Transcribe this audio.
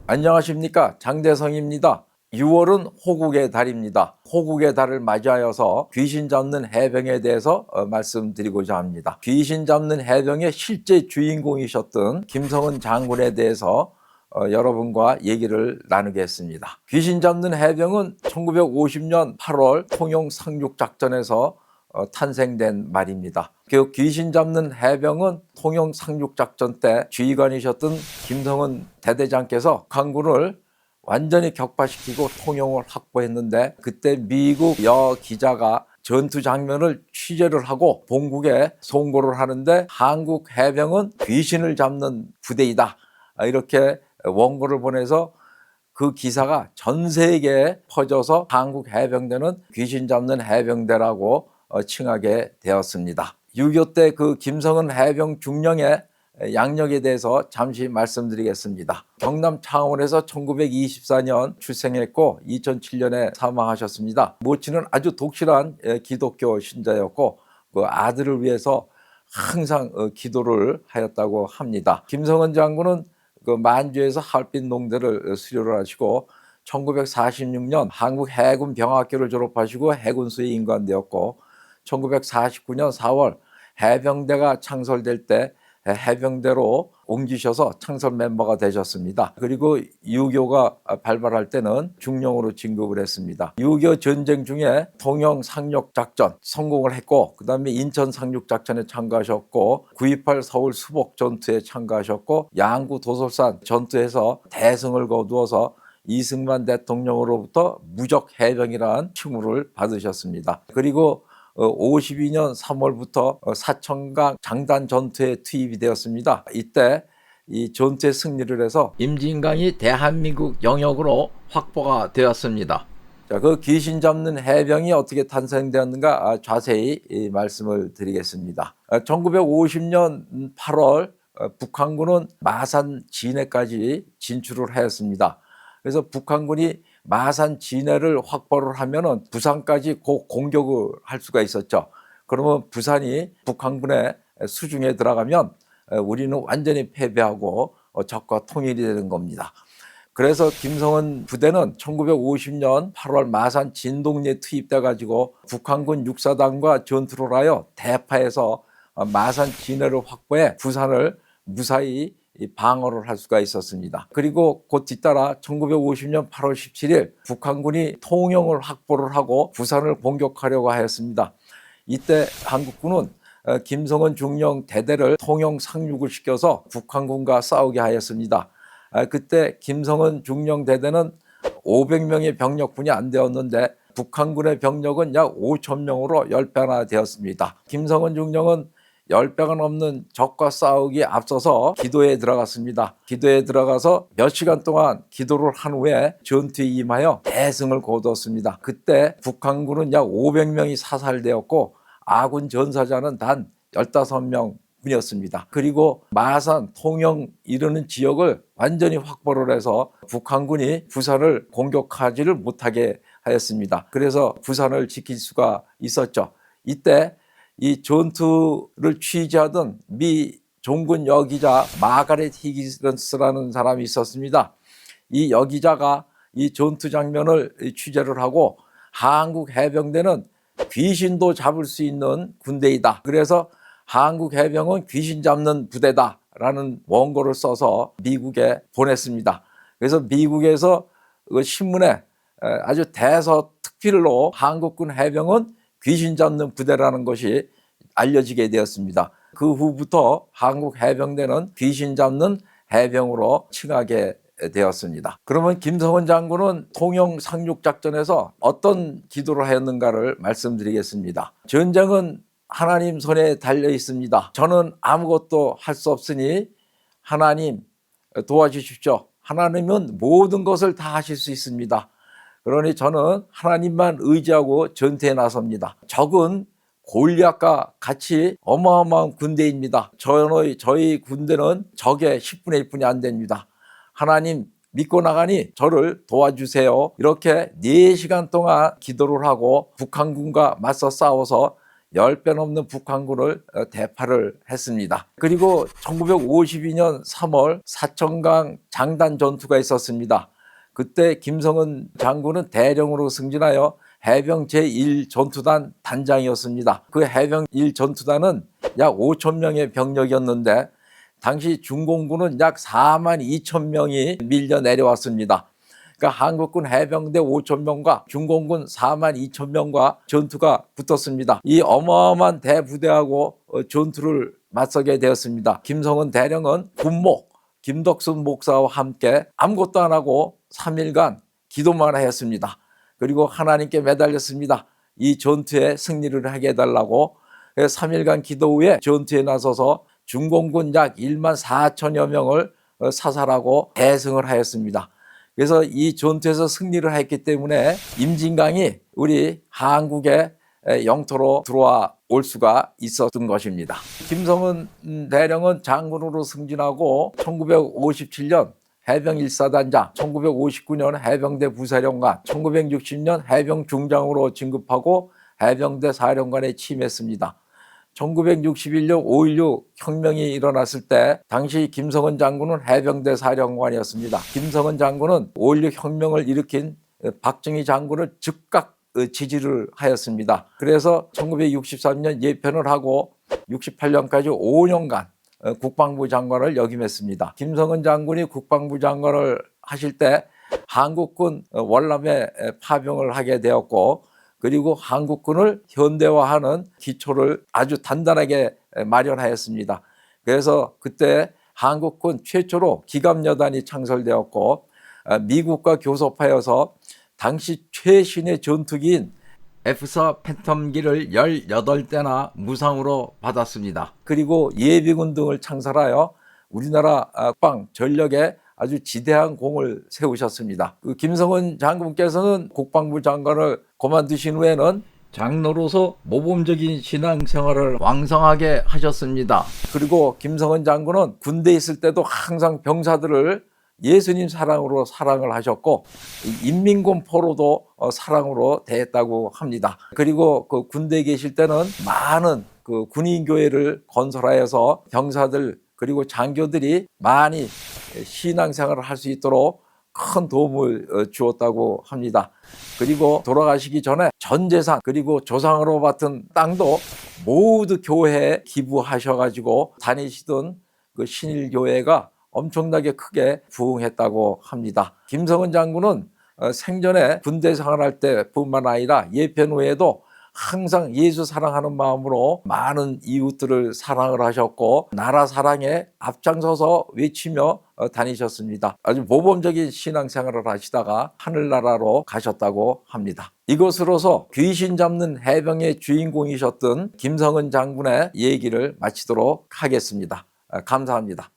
안녕하십니까, 장대성입니다. 6월은 호국의 달입니다. 호국의 달을 맞이하여서 귀신 잡는 해병에 대해서 말씀드리고자 합니다. 귀신 잡는 해병의 실제 주인공이셨던 김성은 장군에 대해서 여러분과 얘기를 나누겠습니다. 귀신 잡는 해병은 1950년 8월 통영 상륙작전에서 탄생된 말입니다. 그 귀신 잡는 해병은 통영 상륙작전 때 지휘관이셨던 김성은 대대장께서 북한군을 완전히 격파시키고 통영을 확보했는데, 그때 미국 여 기자가 전투 장면을 취재를 하고 본국에 송고를 하는데 한국 해병은 귀신을 잡는 부대이다, 이렇게 원고를 보내서 그 기사가 전 세계에 퍼져서 한국 해병대는 귀신 잡는 해병대라고 칭하게 되었습니다. 6.25 때 그 김성은 해병 중령의 양력에 대해서 잠시 말씀드리겠습니다. 경남 창원에서 1924년 출생했고 2007년에 사망하셨습니다. 모친은 아주 독실한 기독교 신자였고 그 아들을 위해서 항상 기도를 하였다고 합니다. 김성은 장군은 그 만주에서 하얼빈 농대를 수료를 하시고 1946년 한국 해군 병학교를 졸업하시고 해군수에 임관되었고 1949년 4월 해병대가 창설될 때 해병대로 옮기셔서 창설 멤버가 되셨습니다. 그리고 6.25가 발발할 때는 중령으로 진급을 했습니다. 6.25 전쟁 중에 통영 상륙작전 성공을 했고, 그 다음에 인천 상륙작전에 참가하셨고, 9.28 서울 수복 전투에 참가하셨고, 양구 도솔산 전투에서 대승을 거두어서 이승만 대통령으로부터 무적 해병이라는 칭호를 받으셨습니다. 그리고 52년 3월부터 사천강 장단 전투에 투입이 되었습니다. 이때 이 전투에 승리를 해서 임진강이 대한민국 영역으로 확보가 되었습니다. 자, 그 귀신 잡는 해병이 어떻게 탄생되었는가 자세히 말씀을 드리겠습니다. 1950년 8월 북한군은 마산 진해까지 진출을 하였습니다. 그래서 북한군이 마산 진해를 확보를 하면은 부산까지 곧 공격을 할 수가 있었죠. 그러면 부산이 북한군의 수중에 들어가면 우리는 완전히 패배하고 적과 통일이 되는 겁니다. 그래서 김성은 부대는 1950년 8월 마산 진동리에 투입돼 가지고 북한군 육사단과 전투를 하여 대파해서 마산 진해를 확보해 부산을 무사히 방어를 할 수가 있었습니다. 그리고 곧 뒤따라 1950년 8월 17일 북한군이 통영을 확보를 하고 부산을 공격하려고 하였습니다. 이때 한국군은 김성은 중령 대대를 통영 상륙을 시켜서 북한군과 싸우게 하였습니다. 그때 김성은 중령 대대는 500명의 병력뿐이 안 되었는데 북한군의 병력은 약 5,000명으로 10배나 되었습니다. 김성은 중령은 10배가 넘는 적과 싸우기에 앞서서 기도에 들어갔습니다. 기도에 들어가서 몇 시간 동안 기도를 한 후에 전투에 임하여 대승을 거두었습니다. 그때 북한군은 약 500명이 사살되었고 아군 전사자는 단 15명 뿐이었습니다. 그리고 마산, 통영 이르는 지역을 완전히 확보를 해서 북한군이 부산을 공격하지를 못하게 하였습니다. 그래서 부산을 지킬 수가 있었죠. 이때 이 전투를 취재하던 미 종군 여기자 마가렛 히기스라는 사람이 있었습니다. 이 여기자가 이 전투 장면을 취재를 하고 한국 해병대는 귀신도 잡을 수 있는 군대이다. 그래서 한국 해병은 귀신 잡는 부대다라는 원고를 써서 미국에 보냈습니다. 그래서 미국에서 그 신문에 아주 대서특필로 한국군 해병은 귀신 잡는 부대라는 것이 알려지게 되었습니다. 그 후부터 한국 해병대는 귀신 잡는 해병으로 칭하게 되었습니다. 그러면 김성은 장군은 통영 상륙작전에서 어떤 기도를 하였는가를 말씀드리겠습니다. 전쟁은 하나님 손에 달려 있습니다. 저는 아무것도 할 수 없으니 하나님 도와주십시오. 하나님은 모든 것을 다 하실 수 있습니다. 그러니 저는 하나님만 의지하고 전투에 나섭니다. 적은 골리앗과 같이 어마어마한 군대입니다. 저희 군대는 적의 10분의 1뿐이 안 됩니다. 하나님 믿고 나가니 저를 도와주세요. 이렇게 4시간 동안 기도를 하고 북한군과 맞서 싸워서 10배 넘는 북한군을 대파를 했습니다. 그리고 1952년 3월 사천강 장단 전투가 있었습니다. 그때 김성은 장군은 대령으로 승진하여 해병 제1전투단 단장이었습니다. 그 해병 1전투단은 약 5천 명의 병력이었는데 당시 중공군은 약 4만 2천 명이 밀려 내려왔습니다. 그러니까 한국군 해병대 5천 명과 중공군 4만 2천 명과 전투가 붙었습니다. 이 어마어마한 대부대하고 전투를 맞서게 되었습니다. 김성은 대령은 군목 김덕순 목사와 함께 아무것도 안 하고 3일간 기도만 했습니다. 그리고 하나님께 매달렸습니다. 이 전투에 승리를 하게 해달라고. 3일간 기도 후에 전투에 나서서 중공군 약 1만 4천여 명을 사살하고 대승을 하였습니다. 그래서 이 전투에서 승리를 했기 때문에 임진강이 우리 한국의 영토로 들어와 올 수가 있었던 것입니다. 김성은 대령은 장군으로 승진하고 1957년 해병 1사단장, 1959년 해병대 부사령관, 1960년 해병 중장으로 진급하고 해병대 사령관에 취임했습니다. 1961년 5.16 혁명이 일어났을 때 당시 김성은 장군은 해병대 사령관이었습니다. 김성은 장군은 5.16 혁명을 일으킨 박정희 장군을 즉각 지지를 하였습니다. 그래서 1963년 예편을 하고 68년까지 5년간 국방부 장관을 역임했습니다. 김성은 장군이 국방부 장관을 하실 때 한국군 월남에 파병을 하게 되었고 그리고 한국군을 현대화하는 기초를 아주 단단하게 마련하였습니다. 그래서 그때 한국군 최초로 기갑여단이 창설되었고 미국과 교섭하여서 당시 최신의 전투기인 F-4 팬텀기를 18대나 무상으로 받았습니다. 그리고 예비군 등을 창설하여 우리나라 국방 전력에 아주 지대한 공을 세우셨습니다. 그 김성은 장군께서는 국방부 장관을 그만두신 후에는 장로로서 모범적인 신앙생활을 왕성하게 하셨습니다. 그리고 김성은 장군은 군대에 있을 때도 항상 병사들을 예수님 사랑으로 사랑을 하셨고 인민군 포로도 사랑으로 대했다고 합니다. 그리고 그 군대에 계실 때는 많은 그 군인교회를 건설하여서 병사들 그리고 장교들이 많이 신앙생활을 할 수 있도록 큰 도움을 주었다고 합니다. 그리고 돌아가시기 전에 전 재산 그리고 조상으로 받은 땅도 모두 교회에 기부하셔가지고 다니시던 그 신일교회가 엄청나게 크게 부흥했다고 합니다. 김성은 장군은 생전에 군대 생활할 때뿐만 아니라 예편 후에도 항상 예수 사랑하는 마음으로 많은 이웃들을 사랑을 하셨고 나라 사랑에 앞장서서 외치며 다니셨습니다. 아주 모범적인 신앙생활을 하시다가 하늘나라로 가셨다고 합니다. 이것으로서 귀신 잡는 해병의 주인공이셨던 김성은 장군의 얘기를 마치도록 하겠습니다. 감사합니다.